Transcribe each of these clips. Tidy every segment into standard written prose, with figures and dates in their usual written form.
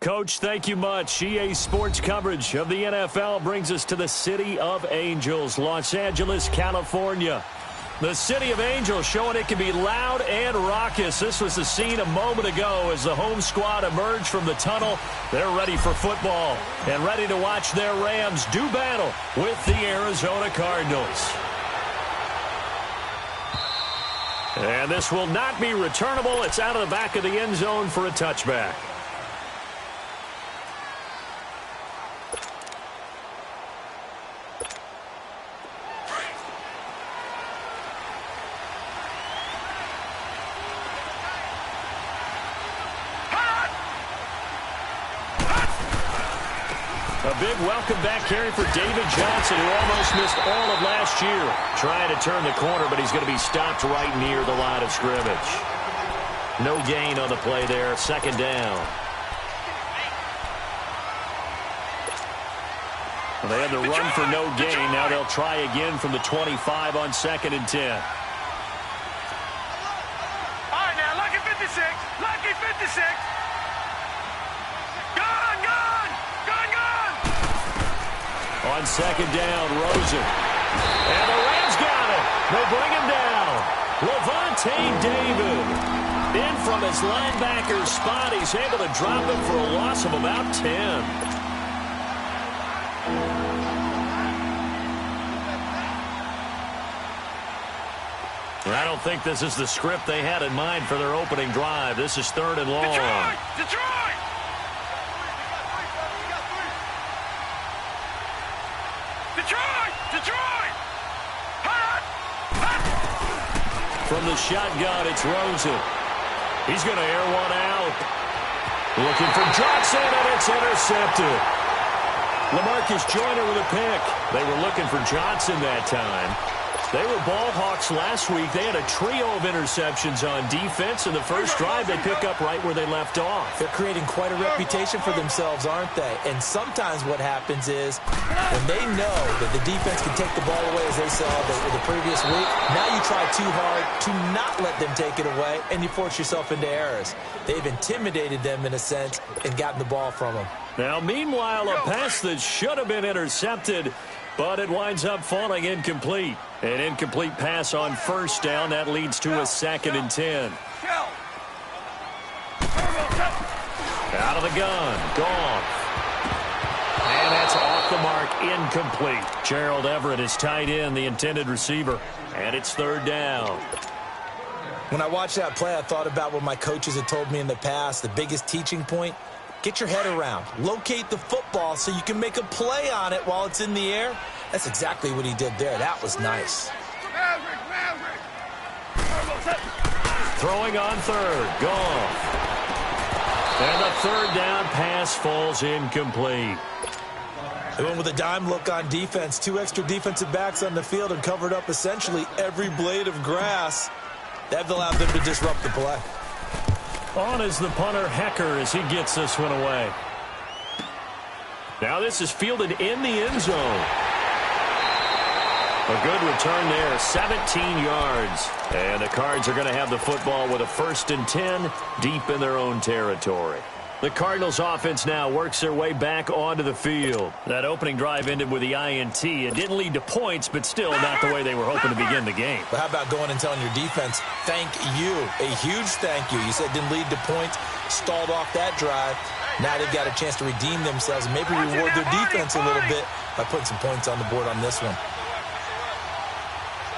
Coach, thank you much. EA Sports coverage of the NFL brings us to the City of Angels, Los Angeles, California. The City of Angels showing it can be loud and raucous. This was the scene a moment ago as the home squad emerged from the tunnel. They're ready for football and ready to watch their Rams do battle with the Arizona Cardinals. And this will not be returnable. It's out of the back of the end zone for a touchback. A big welcome back carry for David Johnson, who almost missed all of last year. Trying to turn the corner, but he's going to be stopped right near the line of scrimmage. No gain on the play there. Second down. Well, they had the run for no gain. Now they'll try again from the 25 on 2nd and 10. All right, now, lucky 56. Lucky 56. On 2nd down, Rosen. And the Rams got it. They bring him down. Levante David. In from his linebacker spot. He's able to drop him for a loss of about 10. I don't think this is the script they had in mind for their opening drive. This is 3rd and long. Detroit! From the shotgun, it's Rosen. He's going to air one out. Looking for Johnson, and it's intercepted. LaMarcus Joyner with a pick. They were looking for Johnson that time. They were ball hawks last week. They had a trio of interceptions on defense. In the first drive, they pick up right where they left off. They're creating quite a reputation for themselves, aren't they? And sometimes what happens is when they know that the defense can take the ball away, as they saw the previous week, now you try too hard to not let them take it away, and you force yourself into errors. They've intimidated them in a sense and gotten the ball from them. Now, meanwhile, a pass that should have been intercepted, but it winds up falling incomplete. An incomplete pass on 1st down. That leads to a 2nd and 10. Out of the gun. Gone. And that's off the mark. Incomplete. Gerald Everett is tight end, the intended receiver. And it's 3rd down. When I watched that play, I thought about what my coaches had told me in the past. The biggest teaching point: get your head around. Locate the football so you can make a play on it while it's in the air. That's exactly what he did there. That was nice. Throwing on 3rd. Gone. And the 3rd down pass falls incomplete. They went with a dime look on defense. 2 extra defensive backs on the field and covered up essentially every blade of grass. That allowed them to disrupt the play. On is the punter, Hecker, as he gets this one away. Now this is fielded in the end zone. A good return there, 17 yards. And the Cards are going to have the football with a 1st and 10 deep in their own territory. The Cardinals offense now works their way back onto the field. That opening drive ended with the INT. It didn't lead to points, but still not the way they were hoping to begin the game. But how about going and telling your defense, thank you, a huge thank you. You said it didn't lead to points, stalled off that drive. Now they've got a chance to redeem themselves and maybe reward their defense a little bit by putting some points on the board on this one.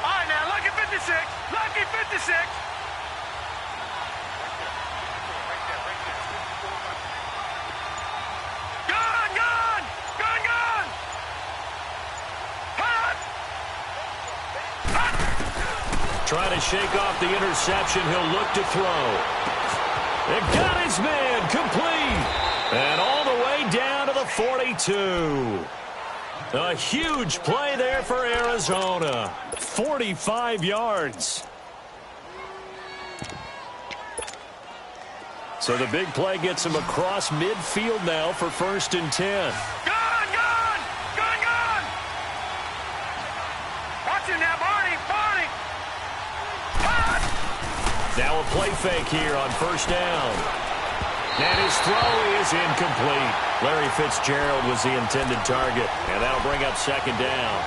All right, now, lucky 56. Lucky 56. Trying to shake off the interception. He'll look to throw. It got his man complete. And all the way down to the 42. A huge play there for Arizona. 45 yards. So the big play gets him across midfield now for 1st and 10. Watch him now, Barney. Now a play fake here on 1st down. And his throw is incomplete. Larry Fitzgerald was the intended target, and that'll bring up second down.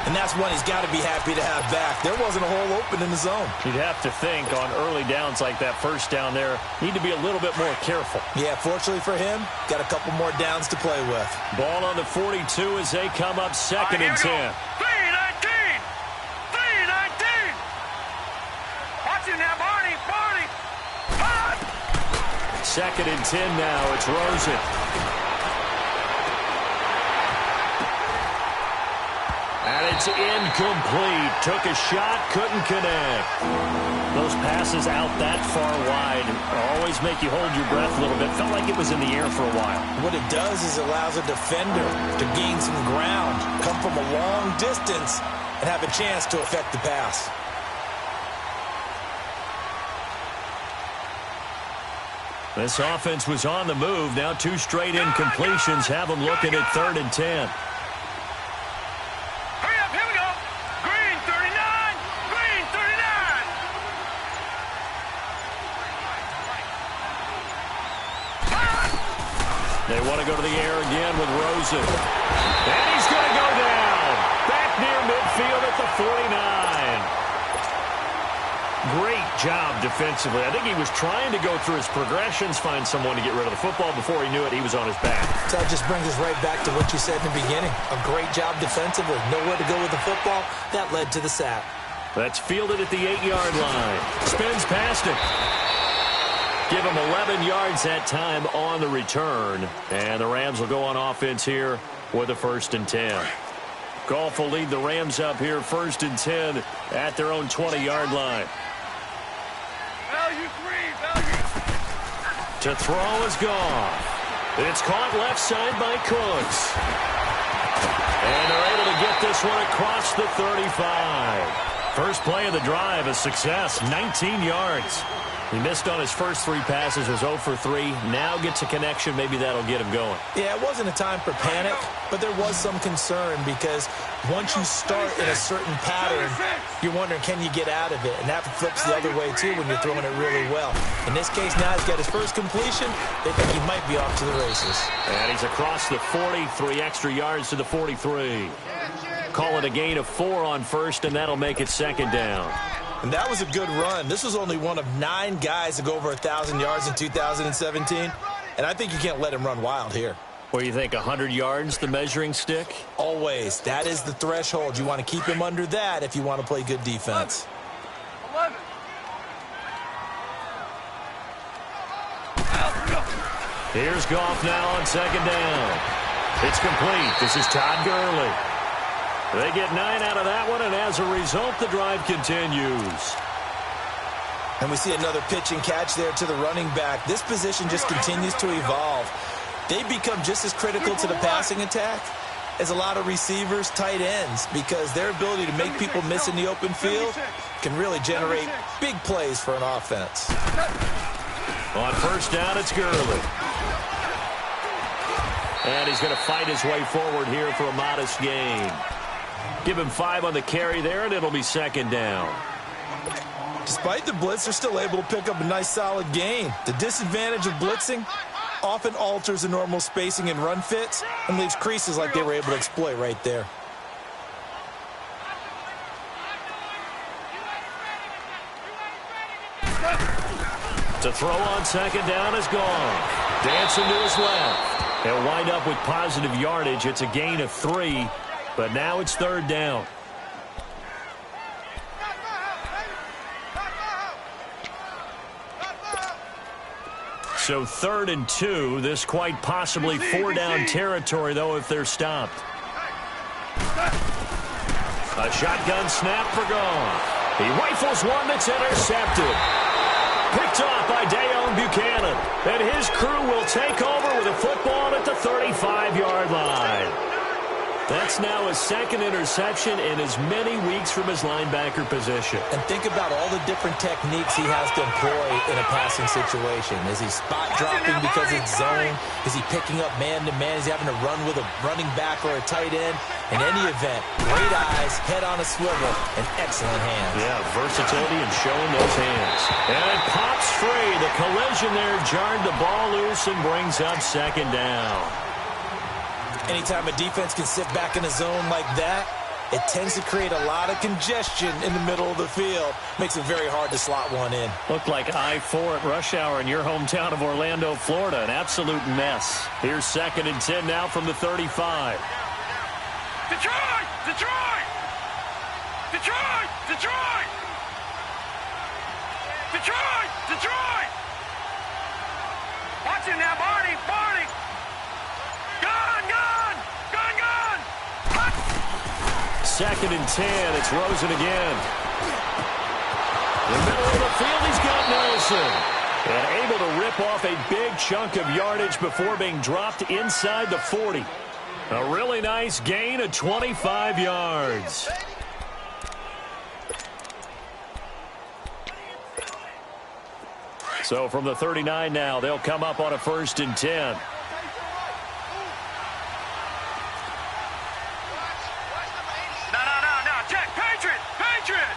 And that's one he's got to be happy to have back. There wasn't a hole open in the zone. You'd have to think on early downs like that first down there, need to be a little bit more careful. Yeah, fortunately for him, got a couple more downs to play with. Ball on the 42 as they come up second and 10. 3-19! 3-19! Watch him now, Barney! Second and 10 now. It's Rosen. And it's incomplete. Took a shot, couldn't connect. Those passes out that far wide always make you hold your breath a little bit. Felt like it was in the air for a while. What it does is it allows a defender to gain some ground, come from a long distance, and have a chance to affect the pass. This offense was on the move. Now 2 straight incompletions have them looking at 3rd and 10. Hurry up, here we go! Green 39! Green 39! They want to go to the air again with Rosen. And he's going to go down. Back near midfield at the 49. Great job defensively. I think he was trying to go through his progressions, find someone to get rid of the football. Before he knew it, he was on his back. So that just brings us right back to what you said in the beginning. A great job defensively. Nowhere to go with the football. That led to the sack. That's fielded at the 8-yard line. Spins past it. Give him 11 yards that time on the return. And the Rams will go on offense here with a 1st and 10. Goff will lead the Rams up here 1st and 10 at their own 20-yard line. To throw is gone. It's caught left side by Cooks. And they're able to get this one across the 35. First play of the drive, a success, 19 yards. He missed on his first 3 passes, was 0 for 3. Now gets a connection. Maybe that'll get him going. Yeah, it wasn't a time for panic, but there was some concern because once you start in a certain pattern, you're wondering, can you get out of it? And that flips the other way, too, when you're throwing it really well. In this case, now he's got his first completion. They think he might be off to the races. And he's across the 40, 3 extra yards to the 43. Call it a gain of 4 on first, and that'll make it second down. And that was a good run. This was only one of 9 guys to go over 1,000 yards in 2017. And I think you can't let him run wild here. What do you think, 100 yards, the measuring stick? Always. That is the threshold. You want to keep him under that if you want to play good defense. 11. Here's Goff now on second down. It's complete. This is Todd Gurley. They get 9 out of that one, and as a result, the drive continues. And we see another pitch and catch there to the running back. This position just continues to evolve. They become just as critical to the passing attack as a lot of receivers, tight ends, because their ability to make people miss in the open field can really generate big plays for an offense. On first down, it's Gurley. And he's going to fight his way forward here for a modest gain. Give him 5 on the carry there, and it'll be second down. Despite the blitz, they're still able to pick up a nice, solid gain. The disadvantage of blitzing often alters the normal spacing and run fits and leaves creases like they were able to exploit right there. To throw on second down is gone. Dancing to his left. He'll wind up with positive yardage. It's a gain of 3, but now it's third down. So 3rd and 2. This quite possibly 4-down territory, though, if they're stopped. A shotgun snap for Goff. He rifles one that's intercepted. Picked off by Dayon Buchanan. And his crew will take over with a football at the 35-yard line. That's now his second interception in as many weeks from his linebacker position. And think about all the different techniques he has to employ in a passing situation. Is he spot dropping because it's zone? Is he picking up man-to-man? Is he having to run with a running back or a tight end? In any event, great eyes, head on a swivel, and excellent hands. Yeah, versatility and showing those hands. And it pops free. The collision there jarred the ball loose and brings up second down. Anytime a defense can sit back in a zone like that, it tends to create a lot of congestion in the middle of the field. Makes it very hard to slot one in. Looked like I-4 at rush hour in your hometown of Orlando, Florida. An absolute mess. Here's 2nd and 10 now from the 35. Detroit! Detroit! Detroit! Detroit! Detroit! Detroit! Watch it now, Barney! Barney! Gun! Gun! Gun! Gun! Hut! 2nd and 10. It's Rosen again. In the middle of the field, he's got Nelson. And able to rip off a big chunk of yardage before being dropped inside the 40. A really nice gain of 25 yards. So from the 39 now, they'll come up on a 1st and 10. No. Check. Patriot! Patriot!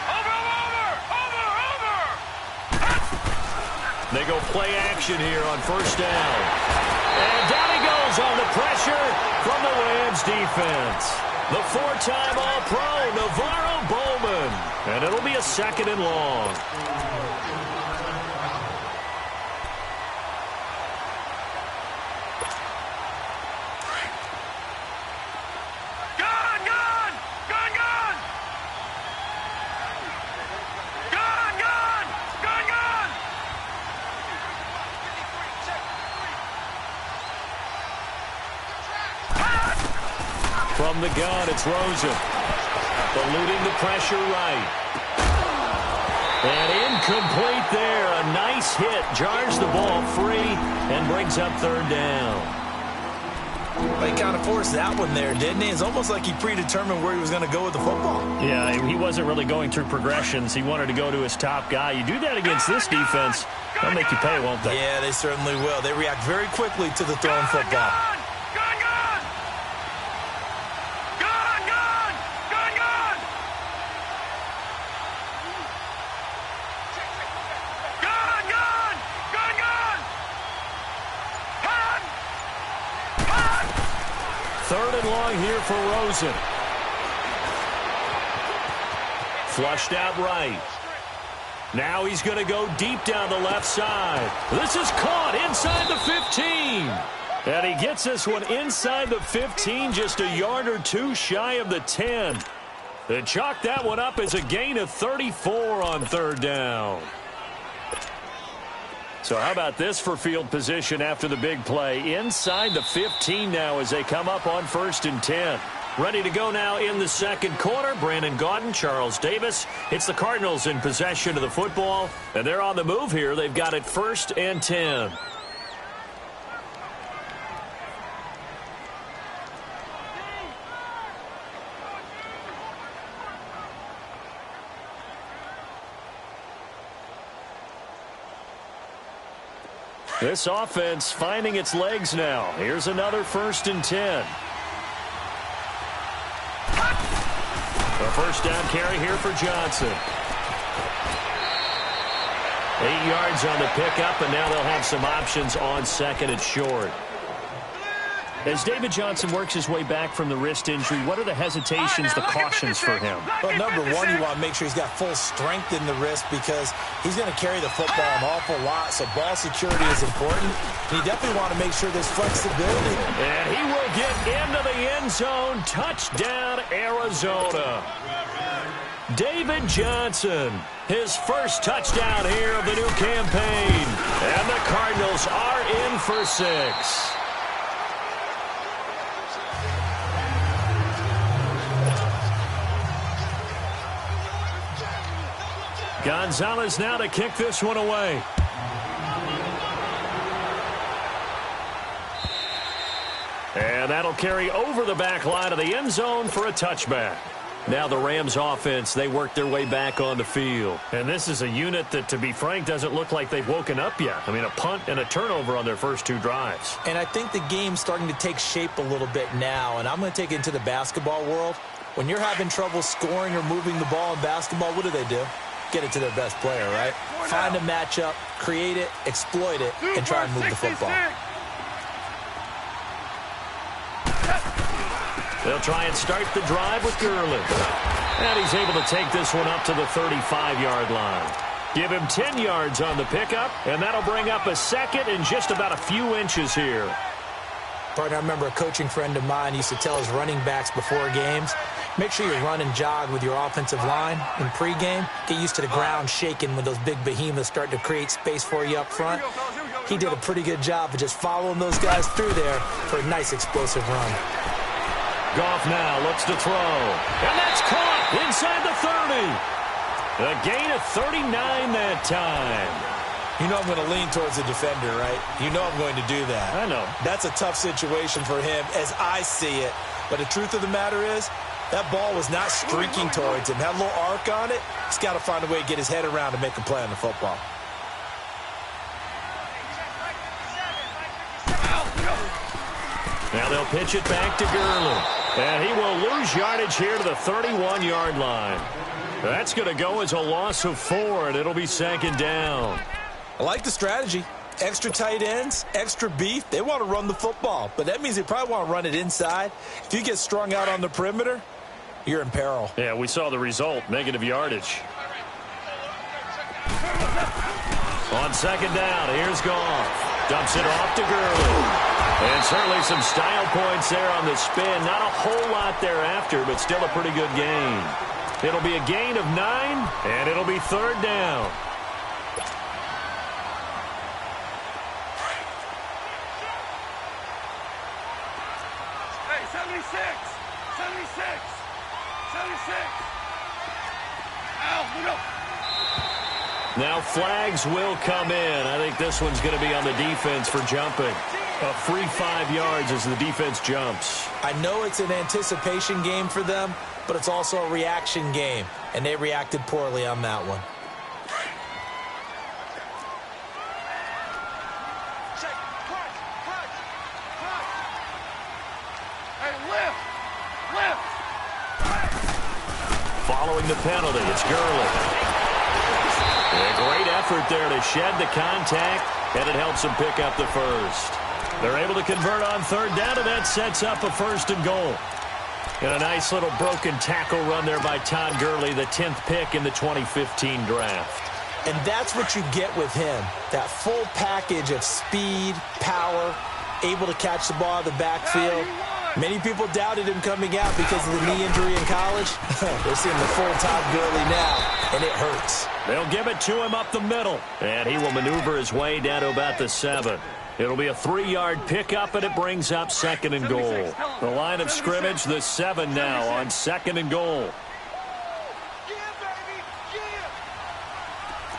Over! They go play action here on 1st down. And down he goes on the pressure from the Rams defense. The 4-time All-Pro, Navarro Bowman. And it'll be a 2nd and long. From the gun, it's Rosen. Eluding the pressure right. And incomplete there. A nice hit. Jars the ball free and brings up 3rd down. Well, he kind of forced that one there, didn't he? It's almost like he predetermined where he was going to go with the football. Yeah, he wasn't really going through progressions. He wanted to go to his top guy. You do that against this defense, they'll make you pay, won't they? Yeah, they certainly will. They react very quickly to the thrown football. Third and long here for Rosen. Flushed out right. Now he's going to go deep down the left side. This is caught inside the 15. And he gets this one inside the 15, just a yard or two shy of the 10. They chalk that one up as a gain of 34 on 3rd down. So how about this for field position after the big play? Inside the 15 now as they come up on 1st and 10. Ready to go now in the 2nd quarter. Brandon Gaudin, Charles Davis. It's the Cardinals in possession of the football. And they're on the move here. They've got it 1st and 10. This offense finding its legs now. Here's another 1st and 10. A 1st down carry here for Johnson. 8 yards on the pickup, and now they'll have some options on 2nd and short. As David Johnson works his way back from the wrist injury, what are the hesitations, the cautions for him? Well, number one, you want to make sure he's got full strength in the wrist because he's going to carry the football an awful lot, so ball security is important. And you definitely want to make sure there's flexibility. And he will get into the end zone. Touchdown, Arizona. David Johnson, his first touchdown here of the new campaign. And the Cardinals are in for 6. Gonzalez now to kick this one away. And that'll carry over the back line of the end zone for a touchback. Now the Rams offense, they work their way back on the field. And this is a unit that, to be frank, doesn't look like they've woken up yet. I mean, a punt and a turnover on their first 2 drives. And I think the game's starting to take shape a little bit now. And I'm going to take it into the basketball world. When you're having trouble scoring or moving the ball in basketball, what do? Get it to their best player, right? Find a matchup, create it, exploit it, and try and move the football. They'll try and start the drive with Gurley. And he's able to take this one up to the 35-yard line. Give him 10 yards on the pickup, and that'll bring up a second in just about a few inches here. Partner, I remember a coaching friend of mine used to tell his running backs before games, make sure you run and jog with your offensive line in pregame. Get used to the ground shaking when those big behemoths start to create space for you up front. He did a pretty good job of just following those guys through there for a nice explosive run. Goff now looks to throw. And that's caught inside the 30. A gain of 39 that time. You know I'm going to lean towards the defender, right? You know I'm going to do that. I know. That's a tough situation for him as I see it. But the truth of the matter is, that ball was not streaking towards him. Had a little arc on it. He's got to find a way to get his head around to make a play on the football. Now they'll pitch it back to Gurley. And he will lose yardage here to the 31-yard line. That's going to go as a loss of 4, and it'll be 2nd down. I like the strategy. Extra tight ends, extra beef. They want to run the football, but that means they probably want to run it inside. If you get strung out on the perimeter, you're in peril. Yeah, we saw the result, negative yardage. On 2nd down, here's Goff. Dumps it off to Gurley. And certainly some style points there on the spin. Not a whole lot thereafter, but still a pretty good gain. It'll be a gain of 9, and it'll be 3rd down. Hey, 76! 76! 76! Ow, look up! Now flags will come in. I think this one's going to be on the defense for jumping. A free 5 yards as the defense jumps. I know it's an anticipation game for them, but it's also a reaction game, and they reacted poorly on that one. Hey, lift! Lift! Following the penalty, it's Gurley. A great effort there to shed the contact, and it helps him pick up the first. They're able to convert on 3rd down, and that sets up a 1st and goal. And a nice little broken tackle run there by Todd Gurley, the 10th pick in the 2015 draft. And that's what you get with him, that full package of speed, power, able to catch the ball out of the backfield. Many people doubted him coming out because of the knee injury in college. They're seeing the full Todd Gurley now, and it hurts. They'll give it to him up the middle, and he will maneuver his way down to about the 7. It'll be a 3-yard pickup, and it brings up 2nd and goal. The line of scrimmage, the 7 now on 2nd and goal.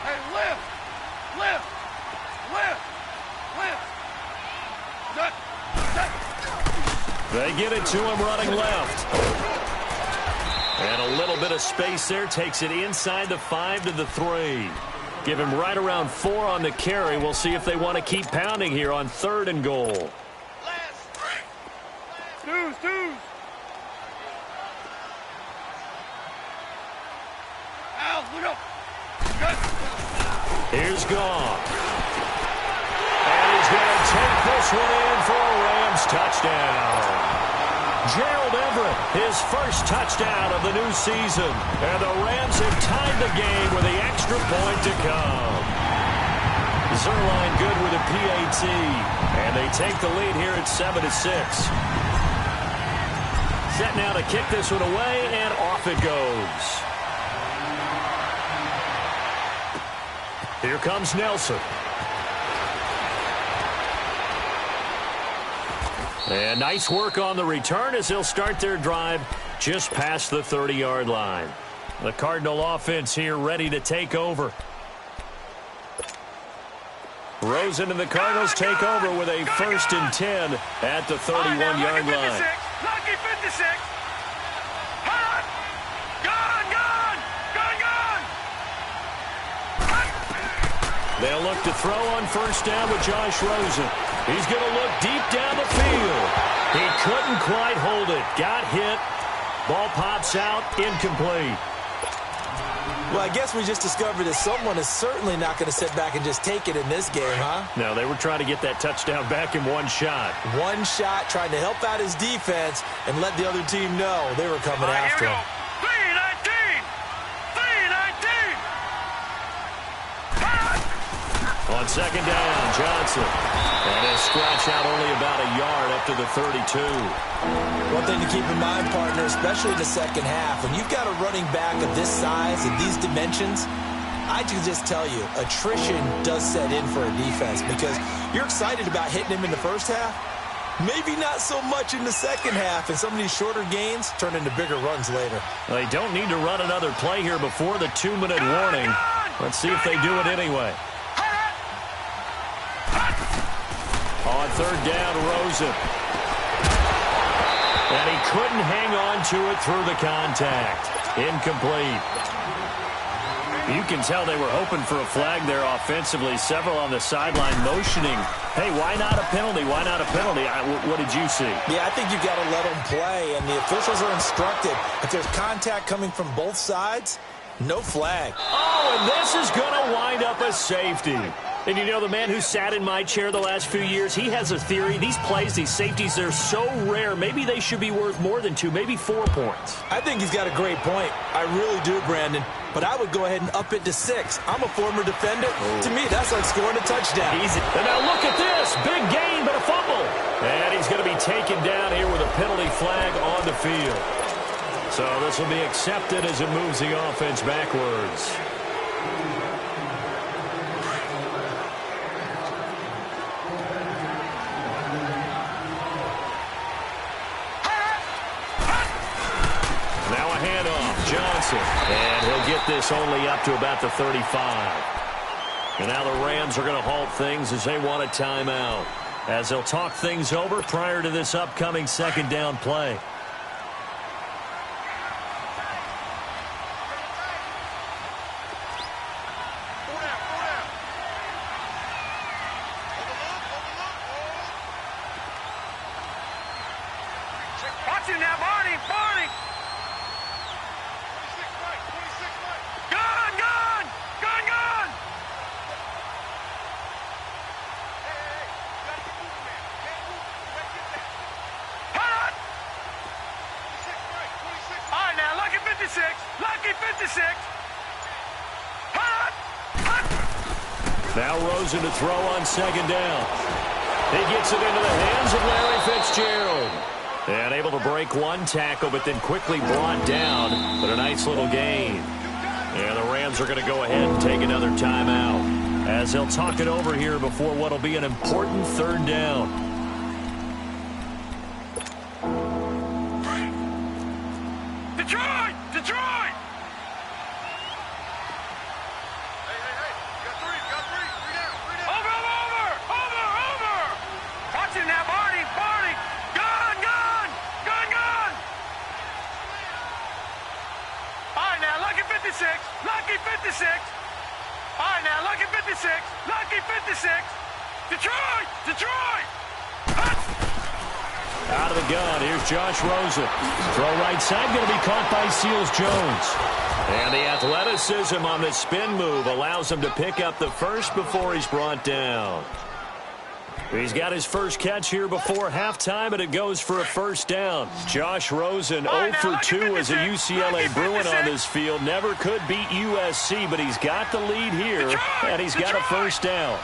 Hey, lift! Lift! Lift! Lift! They get it to him running left. And a little bit of space there takes it inside the 5 to the 3. Give him right around 4 on the carry. We'll see if they want to keep pounding here on 3rd and goal. Deuce! Ow, look up! Here's Goff. And he's going to take this one in for a Rams touchdown. Gerald Everett, his first touchdown of the new season. And the Rams have tied the game with the extra point to come. Zerline good with a PAT. And they take the lead here at 7-6. Set now to kick this one away, and off it goes. Here comes Nelson. And nice work on the return as they'll start their drive just past the 30-yard line. The Cardinal offense here ready to take over. Rosen and the Cardinals take over with a 1st and 10 at the 31-yard line. Lucky 56. Hot. Gone, gone, gone, gone. They'll look to throw on 1st down with Josh Rosen. He's going to look deep down the field. He couldn't quite hold it. Got hit. Ball pops out, incomplete. Well, I guess we just discovered that someone is certainly not going to sit back and just take it in this game, huh? No, they were trying to get that touchdown back in one shot. One shot, trying to help out his defense and let the other team know they were coming after him. 3-19. On 2nd down, Johnson. And he'll scratch out only about a yard up to the 32. One thing to keep in mind, partner, especially in the second half, when you've got a running back of this size and these dimensions, I can just tell you, attrition does set in for a defense because you're excited about hitting him in the first half. Maybe not so much in the second half, and some of these shorter gains turn into bigger runs later. They don't need to run another play here before the 2-minute warning. Let's see if they do it anyway. On 3rd down, Rosen. And he couldn't hang on to it through the contact. Incomplete. You can tell they were hoping for a flag there offensively. Several on the sideline motioning. Hey, why not a penalty? Why not a penalty? What did you see? Yeah, I think you've got to let them play, and the officials are instructed. If there's contact coming from both sides, no flag. Oh, and this is going to wind up a safety. And you know, the man who sat in my chair the last few years, he has a theory. These plays, these safeties, they're so rare. Maybe they should be worth more than 2, maybe 4 points. I think he's got a great point. I really do, Brandon. But I would go ahead and up it to 6. I'm a former defender. To me, that's like scoring a touchdown. Easy. And now look at this. Big gain, but a fumble. And he's going to be taken down here with a penalty flag on the field. So this will be accepted as it moves the offense backwards. And he'll get this only up to about the 35. And now the Rams are going to halt things as they want a timeout, as they'll talk things over prior to this upcoming 2nd down play. Watch him now, Barney, Barney. Gone, gone, gone, gone. Hot. All right, now, lucky 56, lucky 56. Hot, hot. Now Rosen to throw on 2nd down. He gets it into the hands of Larry Fitzgerald. And able to break one tackle, but then quickly brought down. But a nice little gain. And the Rams are going to go ahead and take another timeout, as they'll talk it over here before what will be an important 3rd down. Detroit, Detroit. Over. Watch it now, Barney, Barney. Gone, gone, gone, gone. All right, now, lucky 56, lucky 56. All right, now, lucky 56, lucky 56. Detroit, Detroit. Hot. Out of the gun, here's Josh Rosen. Throw right side, going to be caught by Seals-Jones. And the athleticism on the spin move allows him to pick up the first before he's brought down. He's got his first catch here before halftime, and it goes for a 1st down. Josh Rosen 0 for 2 as a UCLA Bruin on this field. Never could beat USC, but he's got the lead here, and he's got a 1st down.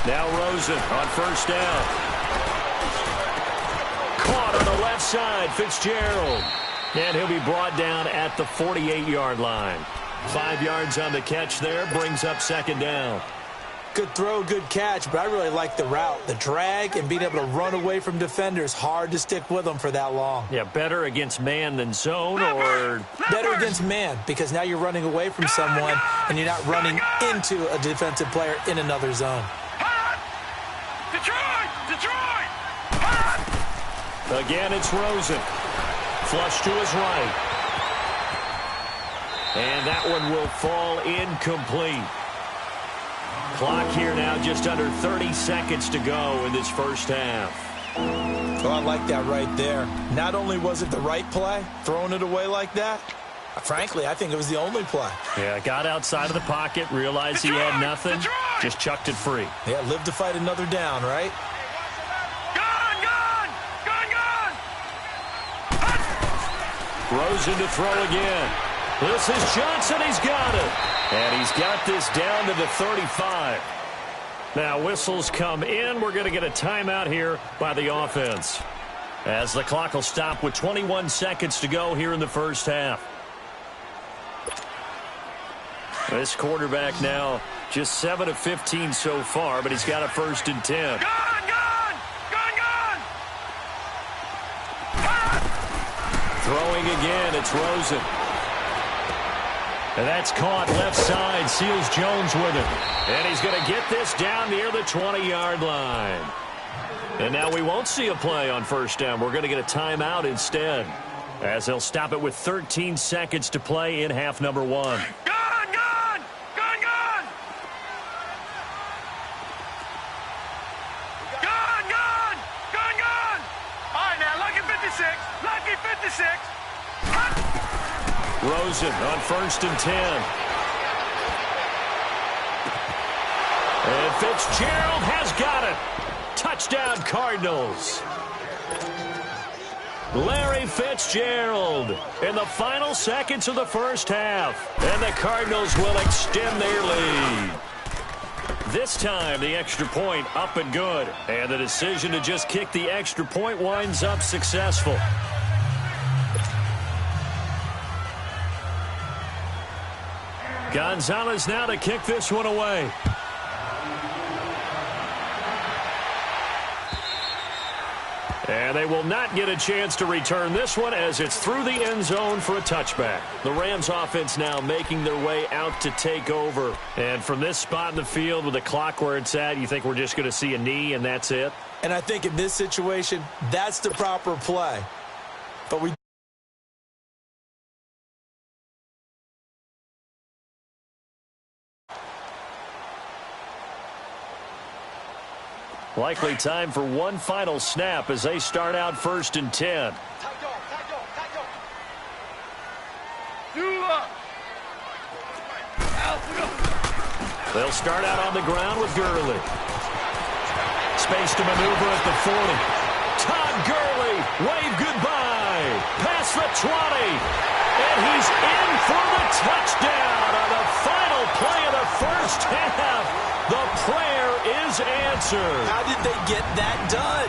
Now Rosen on 1st down. Caught on the left side, Fitzgerald. And he'll be brought down at the 48-yard line. 5 yards on the catch there, brings up 2nd down. Good throw, good catch, but I really like the route. The drag and being able to run away from defenders, hard to stick with them for that long. Yeah, better against man than zone, or better against man, because now you're running away from someone and you're not running into a defensive player in another zone. Detroit! Again, it's Rosen. Flush to his right. And that one will fall incomplete. Clock here now, just under 30 seconds to go in this first half. Oh, I like that right there. Not only was it the right play, throwing it away like that, frankly, I think it was the only play. Yeah, got outside of the pocket, realized he had nothing, just chucked it free. Yeah, live to fight another down, right? Rosen to throw again. This is Johnson. He's got it. And he's got this down to the 35. Now, whistles come in. We're going to get a timeout here by the offense, as the clock will stop with 21 seconds to go here in the first half. This quarterback now just 7 of 15 so far, but he's got a 1st and 10. Throwing again, it's Rosen. And that's caught left side, Seals Jones with it. And he's going to get this down near the 20-yard line. And now we won't see a play on first down. We're going to get a timeout instead, as they'll stop it with 13 seconds to play in half number 1. Rosen on 1st and 10. And Fitzgerald has got it. Touchdown, Cardinals. Larry Fitzgerald in the final seconds of the first half. And the Cardinals will extend their lead. This time, the extra point up and good. And the decision to just kick the extra point winds up successful. Gonzalez now to kick this one away. And they will not get a chance to return this one, as it's through the end zone for a touchback. The Rams offense now making their way out to take over. And from this spot in the field with the clock where it's at, you think we're just going to see a knee and that's it? And I think in this situation, that's the proper play. But we likely time for one final snap as they start out 1st and 10. They'll start out on the ground with Gurley. Space to maneuver at the 40. Todd Gurley, wave goodbye. Past the 20. And he's in for the touchdown on the final play of the first half. The prayer is answered. How did they get that done?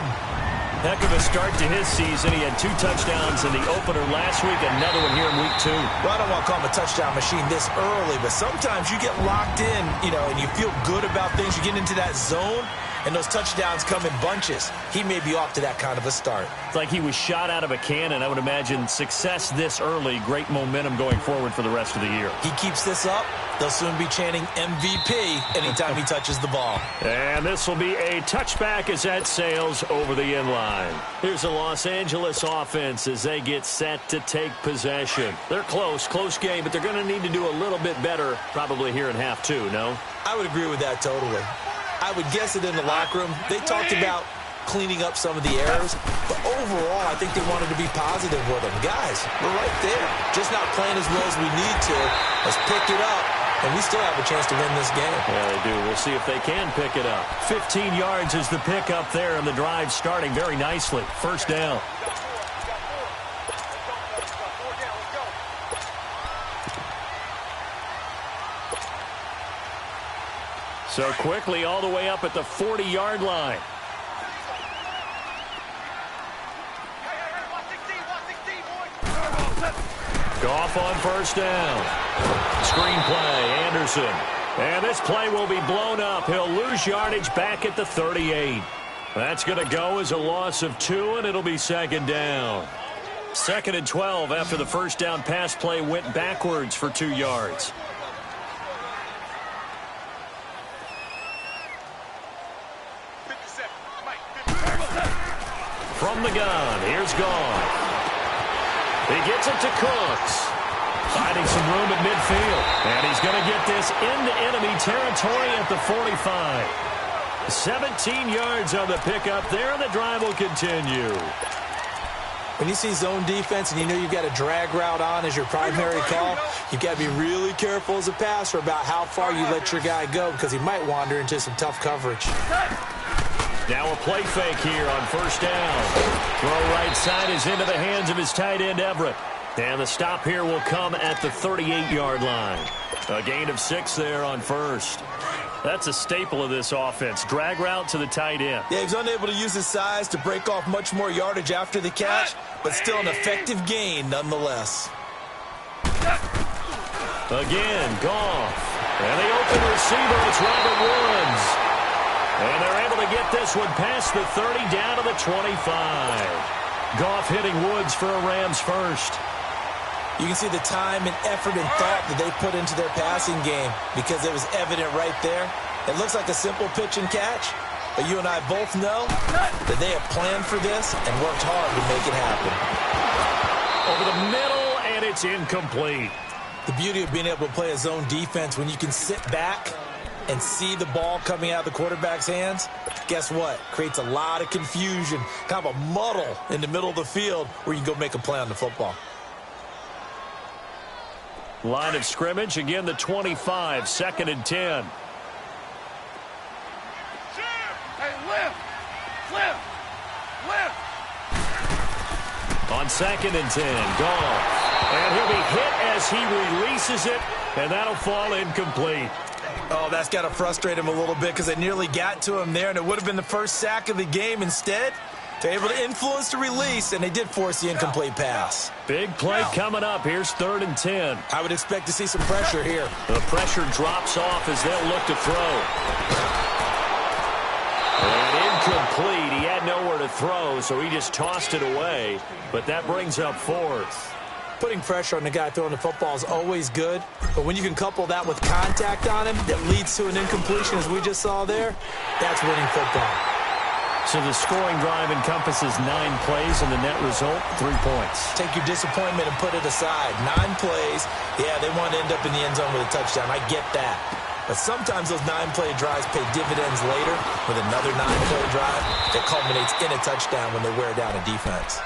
Heck of a start to his season. He had 2 touchdowns in the opener last week, another one here in week 2. Well, I don't want to call him a touchdown machine this early, but sometimes you get locked in, and you feel good about things. You get into that zone, and those touchdowns come in bunches. He may be off to that kind of a start. It's like he was shot out of a cannon. I would imagine success this early, great momentum going forward for the rest of the year. He keeps this up, they'll soon be chanting MVP anytime he touches the ball. And this will be a touchback as that sails over the end line. Here's the Los Angeles offense as they get set to take possession. They're close game, but they're going to need to do a little bit better probably here in half 2, no? I would agree with that totally. I would guess it in the locker room. They talked about cleaning up some of the errors, but overall, I think they wanted to be positive with them. Guys, we're right there. Just not playing as well as we need to. Let's pick it up, and we still have a chance to win this game. Yeah, they do. We'll see if they can pick it up. 15 yards is the pickup there, and the drive starting very nicely. First down. So quickly all the way up at the 40-yard line. Goff on first down. Screen play, Anderson. And this play will be blown up. He'll lose yardage back at the 38. That's going to go as a loss of 2, and it'll be second down. 2nd and 12 after the first down pass play went backwards for 2 yards. From the gun, here's Goff. He gets it to Cooks. Finding some room at midfield. And he's going to get this into enemy territory at the 45. 17 yards on the pickup there, and the drive will continue. When you see zone defense and you know you've got a drag route on as your primary call, you've got to be really careful as a passer about how far you let your guy go because he might wander into some tough coverage. Now a play fake here on first down. Throw right side is into the hands of his tight end, Everett. And the stop here will come at the 38-yard line. A gain of 6 there on first. That's a staple of this offense. Drag route to the tight end. Yeah, he's unable to use his size to break off much more yardage after the catch, but still an effective gain nonetheless. Again, Goff. And the open receiver, it's Robert Woods. And they're able to get this one past the 30 down to the 25. Goff hitting Woods for a Rams first. You can see the time and effort and thought that they put into their passing game because it was evident right there. It looks like a simple pitch and catch, but you and I both know that they have planned for this and worked hard to make it happen. Over the middle, and it's incomplete. The beauty of being able to play a zone defense when you can sit back and see the ball coming out of the quarterback's hands, guess what? Creates a lot of confusion, kind of a muddle in the middle of the field where you can go make a play on the football. Line of scrimmage, again the 25, 2nd and 10. Hey, lift! Lift! Lift! On 2nd and 10, Goff. And he'll be hit as he releases it, and that'll fall incomplete. Oh, that's got to frustrate him a little bit because they nearly got to him there, and it would have been the first sack of the game. Instead, they're able to influence the release, and they did force the incomplete pass. Big play coming up. Here's 3rd and 10. I would expect to see some pressure here. The pressure drops off as they'll look to throw. And incomplete. He had nowhere to throw, so he just tossed it away. But that brings up 4th. Putting pressure on the guy throwing the football is always good, but when you can couple that with contact on him that leads to an incompletion, as we just saw there, that's winning football. So the scoring drive encompasses 9 plays, and the net result, 3 points. Take your disappointment and put it aside. 9 plays, yeah, they want to end up in the end zone with a touchdown. I get that. But sometimes those 9-play drives pay dividends later with another 9-play drive that culminates in a touchdown when they wear down a defense.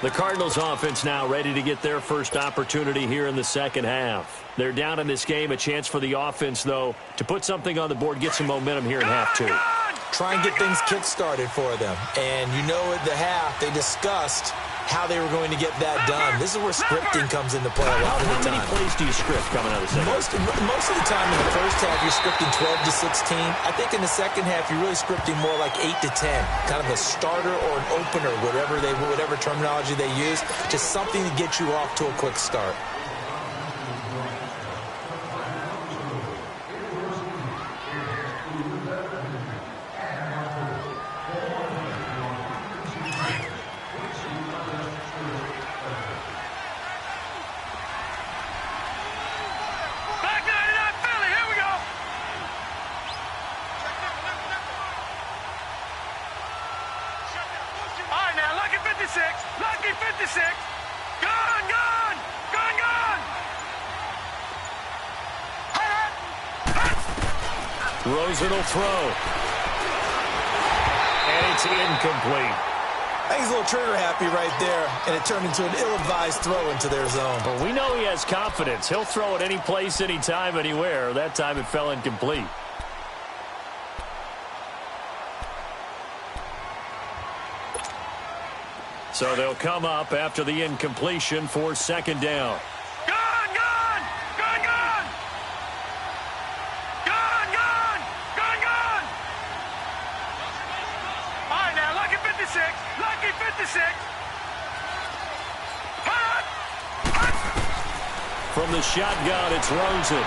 The Cardinals offense now ready to get their first opportunity here in the second half. They're down in this game. A chance for the offense, though, to put something on the board, get some momentum here in half 2. Try and get things kick-started for them. And you know at the half, they discussed how they were going to get that done. This is where scripting comes into play a lot of the time. How many plays do you script coming out of the second? Most of the time in the first half, you're scripting 12 to 16. I think in the second half, you're really scripting more like 8 to 10. Kind of a starter or an opener, whatever terminology they use. Just something to get you off to a quick start. Lucky 56. Gun, gun, gun, gun. Rosen will throw. And it's incomplete. I think he's a little trigger happy right there, and it turned into an ill-advised throw into their zone. Well, we know he has confidence. He'll throw it any place, anytime, anywhere. That time it fell incomplete. So they'll come up after the incompletion for second down. Gun, gun, gun, gun. Gun, gun, gun, gun. All right, now, lucky 56. Lucky 56. Hut, hut. From the shotgun, it's Rosen.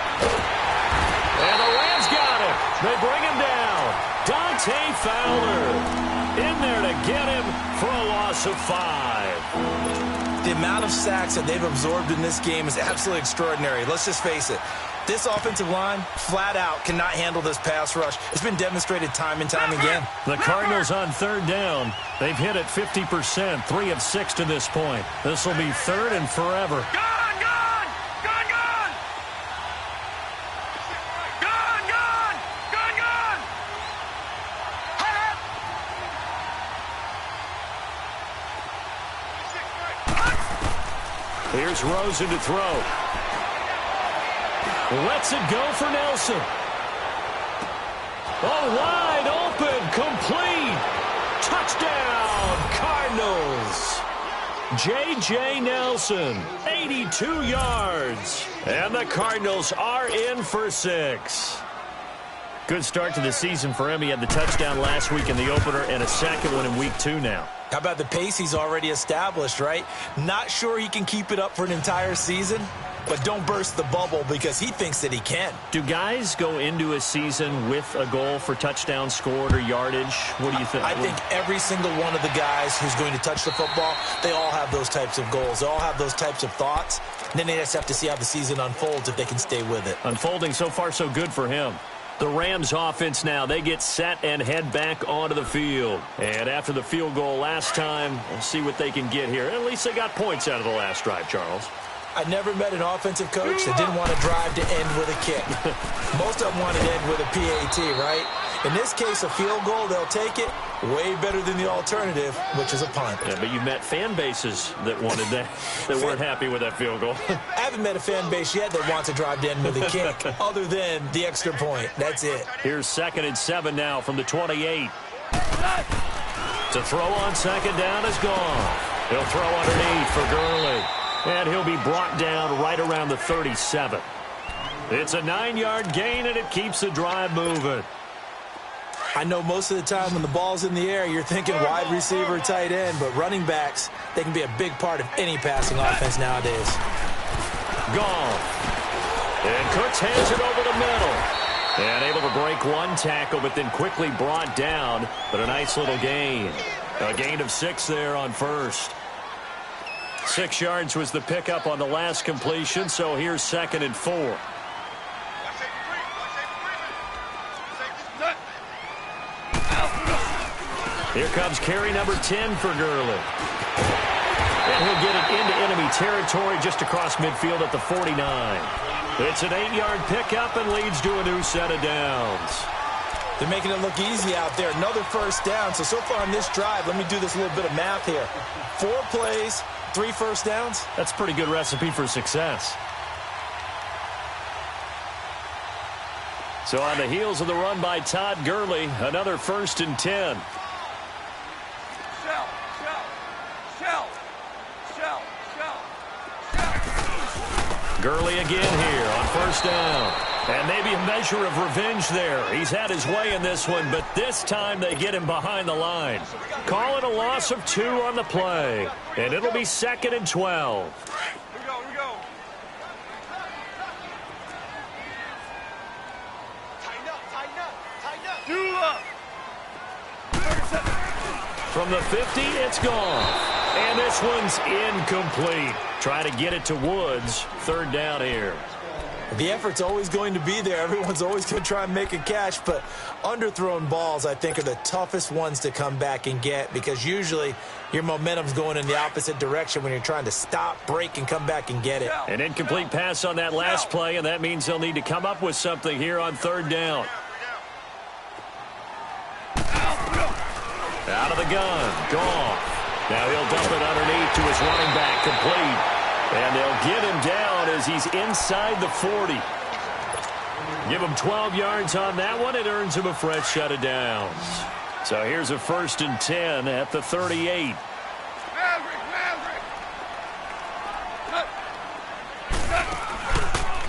They bring him down. Dante Fowler in there to get him for a loss of 5. The amount of sacks that they've absorbed in this game is absolutely extraordinary. Let's just face it. This offensive line, flat out, cannot handle this pass rush. It's been demonstrated time and time again. The Cardinals on third down. They've hit it 50%, 3 of 6 to this point. This will be third and forever. Here's Rosen to throw. Lets it go for Nelson. Oh, wide open, complete. Touchdown, Cardinals. J.J. Nelson, 82 yards. And the Cardinals are in for 6. Good start to the season for him. He had the touchdown last week in the opener and a second one in week 2 now. How about the pace he's already established, right? Not sure he can keep it up for an entire season, but don't burst the bubble because he thinks that he can. Do guys go into a season with a goal for touchdowns scored or yardage? What do you think? I think every single one of the guys who's going to touch the football, they all have those types of goals. They all have those types of thoughts. And then they just have to see how the season unfolds if they can stay with it. Unfolding so far so good for him. The Rams offense now, they get set and head back onto the field. And after the field goal last time, we'll see what they can get here. At least they got points out of the last drive, Charles. I never met an offensive coach that didn't want to drive to end with a kick. Most of them wanted to end with a PAT, right? In this case, a field goal, they'll take it. Way better than the alternative, which is a punt. Yeah, but you met fan bases that wanted that, that weren't happy with that field goal. I haven't met a fan base yet that wants to drive to end with a kick, other than the extra point. That's it. Here's 2nd and 7 now from the 28. To throw on second down is gone. He'll throw underneath for Gurley. And he'll be brought down right around the 37. It's a 9-yard gain, and it keeps the drive moving. I know most of the time when the ball's in the air, you're thinking wide receiver, tight end, but running backs, they can be a big part of any passing offense nowadays. Gone. And Cooks hands it over the middle. And able to break one tackle, but then quickly brought down. But a nice little gain. A gain of 6 there on first. 6 yards was the pickup on the last completion, so here's 2nd and 4. Here comes carry number 10 for Gurley. And he'll get it into enemy territory just across midfield at the 49. It's an 8-yard pickup and leads to a new set of downs. They're making it look easy out there. Another first down. So far on this drive, let me do this little bit of math here. 4 plays, 3 first downs. That's a pretty good recipe for success. So on the heels of the run by Todd Gurley, another 1st and 10. Gurley again here on 1st down. And maybe a measure of revenge there. He's had his way in this one, but this time they get him behind the line. Call it a loss of 2 on the play. And it'll be 2nd and 12. Here we go. Tighten up. From the 50, it's gone. And this one's incomplete. Try to get it to Woods. 3rd down here. The effort's always going to be there. Everyone's always going to try and make a catch, but underthrown balls, I think, are the toughest ones to come back and get because usually your momentum's going in the opposite direction when you're trying to stop, break, and come back and get it. An incomplete pass on that last play, and that means they'll need to come up with something here on 3rd down. Out of the gun. Gone. Now he'll dump it underneath to his running back, complete. And they'll get him down as he's inside the 40. Give him 12 yards on that one. It earns him a fresh set of downs. So here's a 1st and 10 at the 38.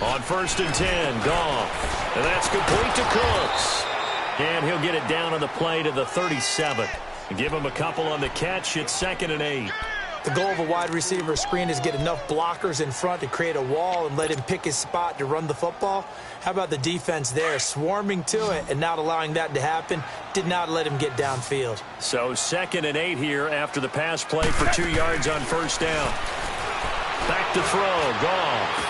On 1st and 10, gone. And that's complete to Cooks. And he'll get it down on the play to the 37. Give him a couple on the catch. It's 2nd and 8. The goal of a wide receiver screen is get enough blockers in front to create a wall and let him pick his spot to run the football. How about the defense there, swarming to it and not allowing that to happen? Did not let him get downfield. So 2nd and 8 here after the pass play for 2 yards on first down. Back to throw, Goff.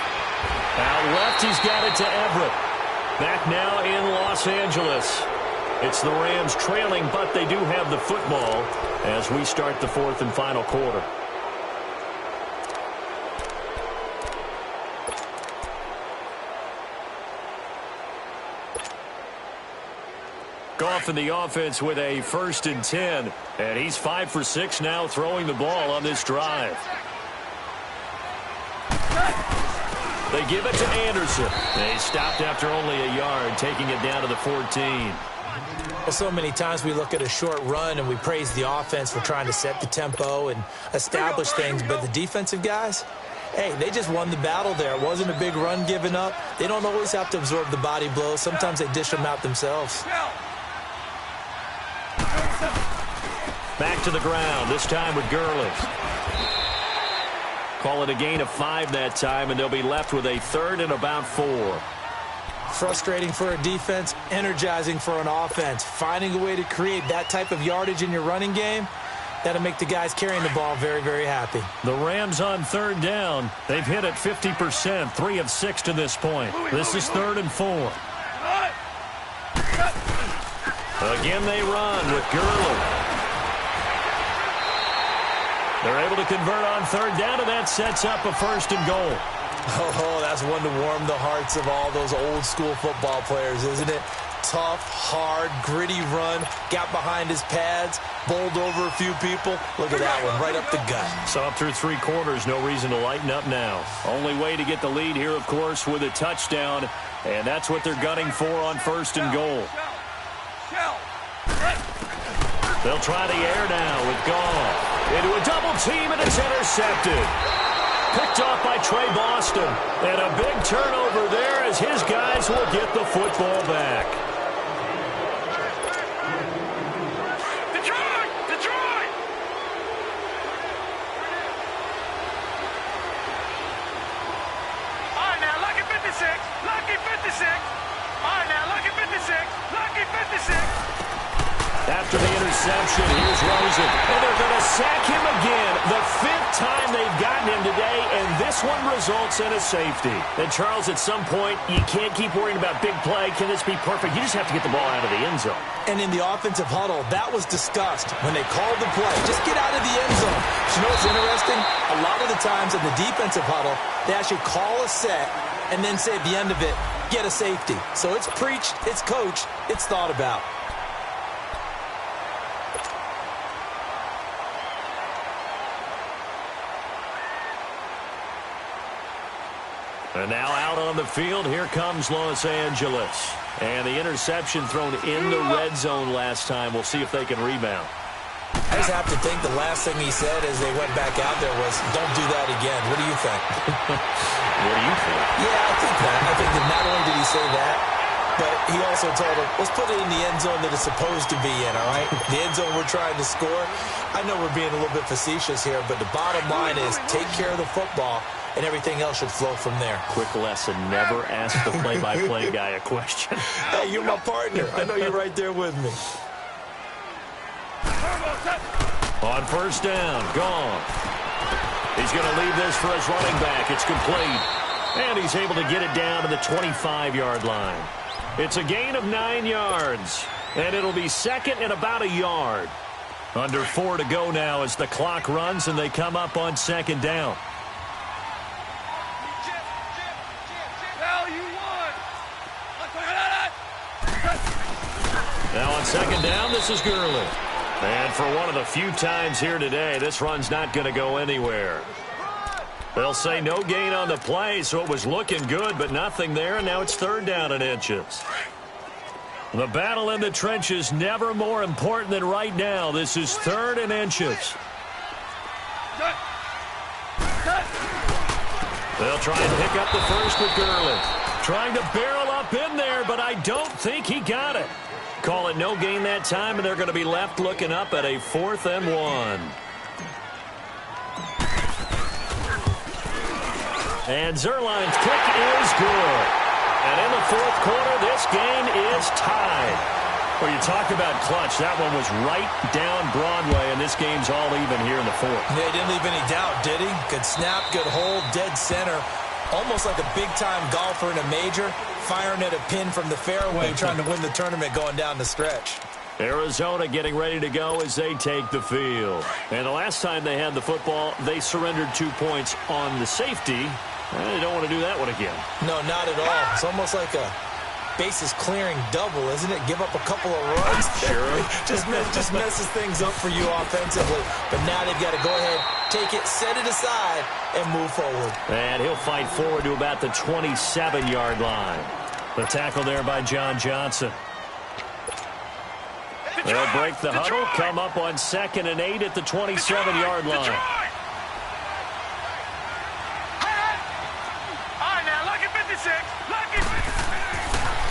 Out left, he's got it to Everett. Back now in Los Angeles. It's the Rams trailing, but they do have the football as we start the 4th and final quarter. Goff in the offense with a 1st and 10, and he's 5 for 6 now throwing the ball on this drive. They give it to Anderson. They stopped after only a yard, taking it down to the 14. Well, so many times we look at a short run and we praise the offense for trying to set the tempo and establish things, but the defensive guys, hey, they just won the battle there. It wasn't a big run given up. They don't always have to absorb the body blows. Sometimes they dish them out themselves. Back to the ground, this time with Gurley. Call it a gain of 5 that time, and they'll be left with a 3rd and about 4. Frustrating for a defense, energizing for an offense. Finding a way to create that type of yardage in your running game, that'll make the guys carrying the ball very, very happy. The Rams on 3rd down. They've hit it 50%, 3 of 6 to this point. This is 3rd and 4. Again they run with Gurley. They're able to convert on 3rd down, and that sets up a 1st and goal. Oh, that's one to warm the hearts of all those old-school football players, isn't it? Tough, hard, gritty run, got behind his pads, bowled over a few people. Look at that one, right up the gut. So up through 3 quarters, no reason to lighten up now. Only way to get the lead here, of course, with a touchdown, and that's what they're gunning for on 1st and goal. They'll try the air now with Goff. Into a double team, and it's intercepted. Picked off by Trey Boston. And a big turnover there as his guys will get the football back. Detroit! Detroit! All right, now, lucky 56. Lucky 56. All right, now, lucky 56. Lucky 56. After the interception, here's Rosen. And they're going to sack him again. The 5th time they've gotten him today, and this one results in a safety. And, Charles, at some point, you can't keep worrying about big play. Can this be perfect? You just have to get the ball out of the end zone. And in the offensive huddle, that was discussed when they called the play. Just get out of the end zone. But you know what's interesting? A lot of the times in the defensive huddle, they actually call a set and then say at the end of it, get a safety. So it's preached, it's coached, it's thought about. And now out on the field, here comes Los Angeles. And the interception thrown in the red zone last time. We'll see if they can rebound. I just have to think the last thing he said as they went back out there was, don't do that again. What do you think? What do you think? Yeah, I think that. I think that not only did he say that, but he also told him, let's put it in the end zone that it's supposed to be in, all right? The end zone we're trying to score. I know we're being a little bit facetious here, but the bottom line is take care of the football, and everything else should flow from there. Quick lesson, never ask the play-by-play guy a question. Hey, you're my partner. I know you're right there with me. On 1st down, gone. He's going to leave this for his running back. It's complete. And he's able to get it down to the 25-yard line. It's a gain of 9 yards. And it'll be 2nd and about a yard. Under 4 to go now as the clock runs and they come up on 2nd down. Now on 2nd down, this is Gurley. And for one of the few times here today, this run's not going to go anywhere. They'll say no gain on the play, so it was looking good, but nothing there, and now it's 3rd down and inches. The battle in the trenches never more important than right now. This is 3rd and inches. They'll try and pick up the first with Gurley. Trying to barrel up in there, but I don't think he got it. Call it no gain that time, and they're going to be left looking up at a 4th and 1. And Zerline's kick is good. And in the fourth quarter, this game is tied. Well, you talk about clutch. That one was right down Broadway, and this game's all even here in the fourth. Yeah, he didn't leave any doubt, did he? Good snap, good hold, dead center. Almost like a big-time golfer in a major, firing at a pin from the fairway, trying to win the tournament going down the stretch. Arizona getting ready to go as they take the field. And the last time they had the football, they surrendered 2 points on the safety. They don't want to do that one again. No, not at all. It's almost like a bases clearing double, isn't it? Give up a couple of runs. Sure. just messes things up for you offensively. But now they've got to go ahead, take it, set it aside, and move forward. And he'll fight forward to about the 27-yard line. The tackle there by John Johnson. They'll break the huddle, come up on 2nd and 8 at the 27-yard line.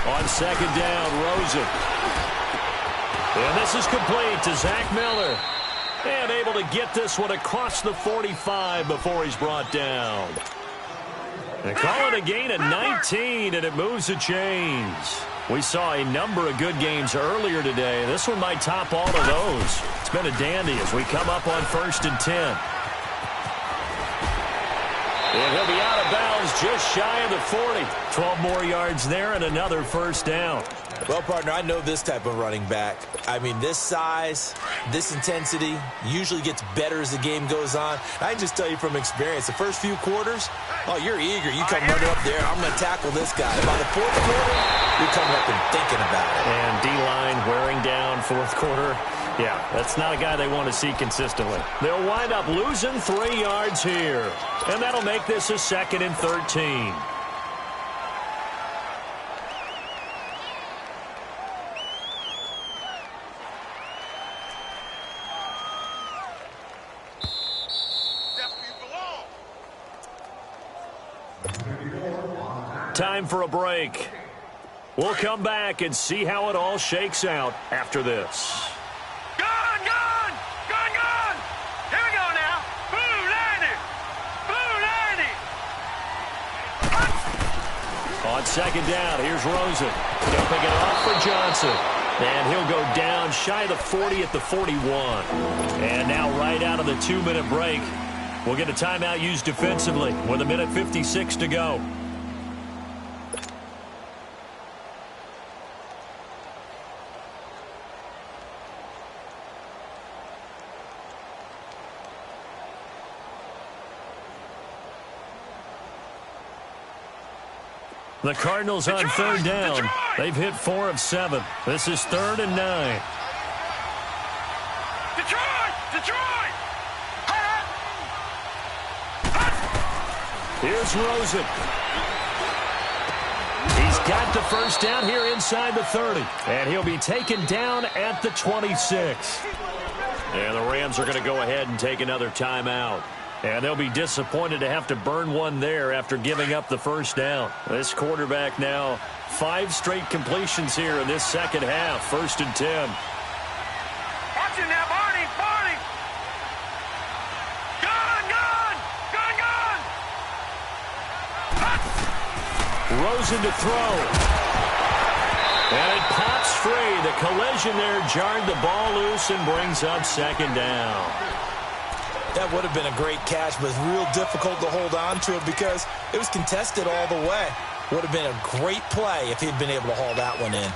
On 2nd down, Rosen. And this is complete to Zach Miller. And able to get this one across the 45 before he's brought down. And calling a gain of 19, and it moves the chains. We saw a number of good games earlier today. This one might top all of those. It's been a dandy as we come up on 1st and 10. And he'll be out of bounds just shy of the 40. 12 more yards there and another first down. Well, partner, I know this type of running back. I mean, this size, this intensity usually gets better as the game goes on. I can just tell you from experience, the first few quarters, oh, you're eager. You come running up there, I'm going to tackle this guy. By the fourth quarter, you're coming up and thinking about it. And D-line wearing down fourth quarter. Yeah, that's not a guy they want to see consistently. They'll wind up losing 3 yards here. And that'll make this a 2nd and 13. Time for a break. We'll come back and see how it all shakes out after this. Gone! Here we go now. Blue 90! On 2nd down, here's Rosen. He'll pick it off for Johnson. And he'll go down shy of the 40 at the 41. And now right out of the 2-minute break, we'll get a timeout used defensively with 1:56 to go. The Cardinals on 3rd down. They've hit 4 of 7. This is 3rd and 9. Detroit! Here's Rosen. He's got the first down here inside the 30. And he'll be taken down at the 26. And the Rams are going to go ahead and take another timeout. And they'll be disappointed to have to burn one there after giving up the first down. This quarterback now 5 straight completions here in this second half. 1st and 10. Watch it now, Barney! Gone! Rosen to throw. And it pops free. The collision there jarred the ball loose and brings up 2nd down. That would have been a great catch, but it's real difficult to hold on to it because it was contested all the way. Would have been a great play if he'd been able to haul that one in.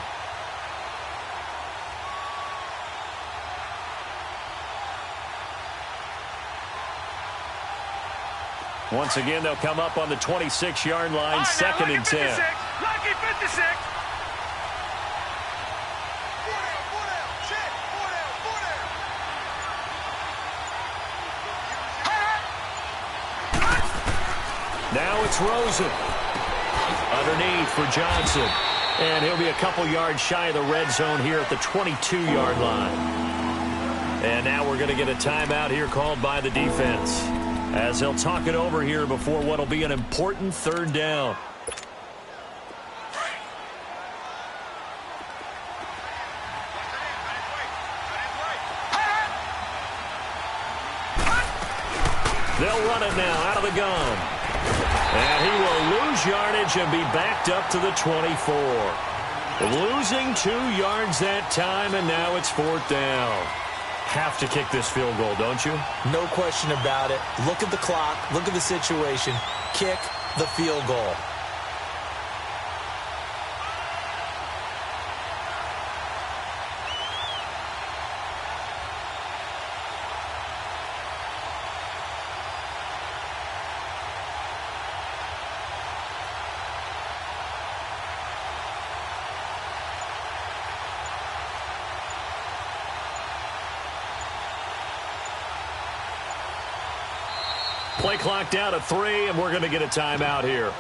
Once again, they'll come up on the 26-yard line, Right, 2nd and 10. Lucky 56. Now it's Rosen. Underneath for Johnson. And he'll be a couple yards shy of the red zone here at the 22-yard line. And now we're going to get a timeout here called by the defense, as they'll talk it over here before what will be an important 3rd down. They'll run it now out of the gun. And he will lose yardage and be backed up to the 24. Losing 2 yards that time, and now it's 4th down. Have to kick this field goal, don't you? No question about it. Look at the clock. Look at the situation. Kick the field goal. Play clock down to 3, and we're going to get a timeout here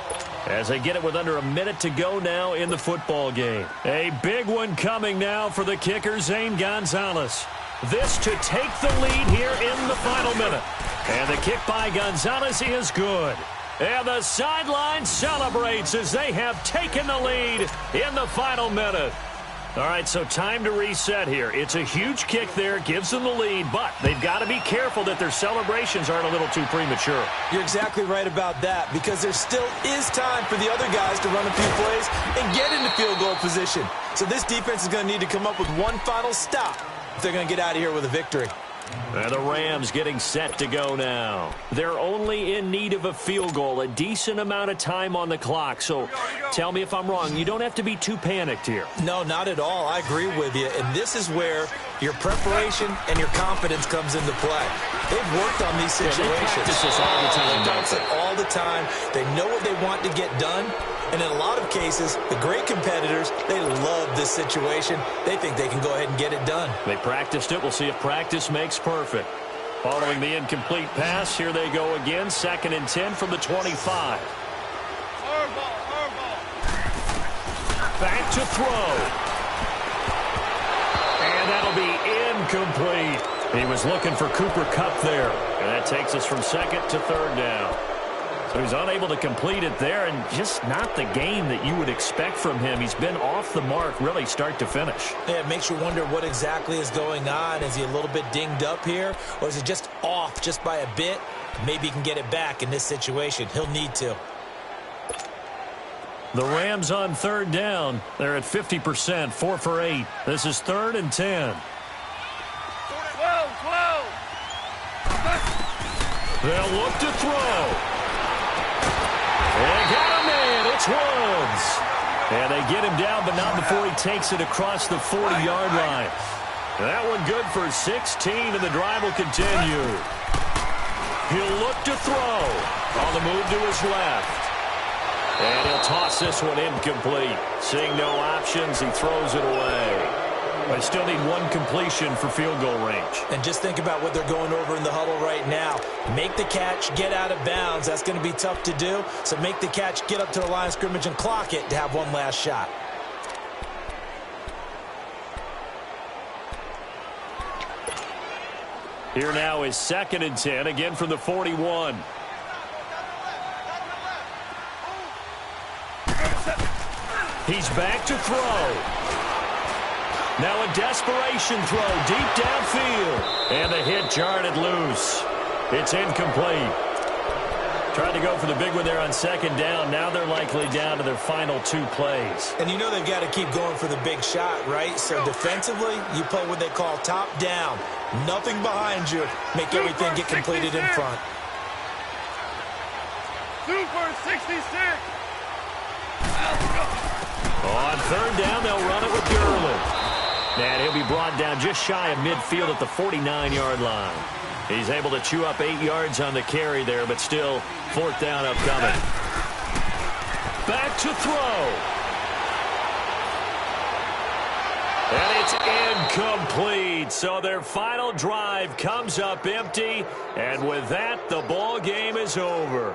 as they get it with under a minute to go now in the football game. A big one coming now for the kicker, Zane Gonzalez. This to take the lead here in the final minute. And the kick by Gonzalez is good. And the sideline celebrates as they have taken the lead in the final minute. All right, so time to reset here. It's a huge kick there, gives them the lead, but they've got to be careful that their celebrations aren't a little too premature. You're exactly right about that, because there still is time for the other guys to run a few plays and get into field goal position. So this defense is going to need to come up with one final stop if they're going to get out of here with a victory. And the Rams getting set to go now. They're only in need of a field goal, a decent amount of time on the clock. So tell me if I'm wrong. You don't have to be too panicked here. No, not at all. I agree with you. And this is where your preparation and your confidence comes into play. They've worked on these situations. They practice this all the time, don't they? All the time. They know what they want to get done. And in a lot of cases, the great competitors, they love this situation. They think they can go ahead and get it done. They practiced it. We'll see if practice makes perfect. Following the incomplete pass, here they go again. 2nd and 10 from the 25. Back to throw. And that'll be incomplete. He was looking for Cooper Kupp there. And that takes us from 2nd to 3rd down. So he's unable to complete it there, and just not the game that you would expect from him. He's been off the mark really start to finish. Yeah, it makes you wonder what exactly is going on. Is he a little bit dinged up here, or is it just off just by a bit? Maybe he can get it back in this situation. He'll need to. The Rams on 3rd down. They're at 50%, 4 for 8. This is 3rd and 10. 12. They'll look to throw. They got a man. It's Woods. And they get him down, but not before he takes it across the 40-yard line. That one good for 16, and the drive will continue. He'll look to throw. On the move to his left. And he'll toss this one incomplete. Seeing no options, he throws it away. They still need one completion for field goal range. And just think about what they're going over in the huddle right now. Make the catch, get out of bounds. That's going to be tough to do. So make the catch, get up to the line of scrimmage, and clock it to have one last shot. Here now is 2nd and 10, again from the 41. He's back to throw. Now a desperation throw deep downfield. And the hit jarred it loose. It's incomplete. Tried to go for the big one there on 2nd down. Now they're likely down to their final 2 plays. And you know they've got to keep going for the big shot, right? So defensively, you play what they call top down. Nothing behind you. Make everything get completed in front. Super 66. On 3rd down, they'll run it with Gurley. And he'll be brought down just shy of midfield at the 49-yard line. He's able to chew up 8 yards on the carry there, but still 4th down upcoming. Back to throw. And it's incomplete. So their final drive comes up empty. And with that, the ball game is over.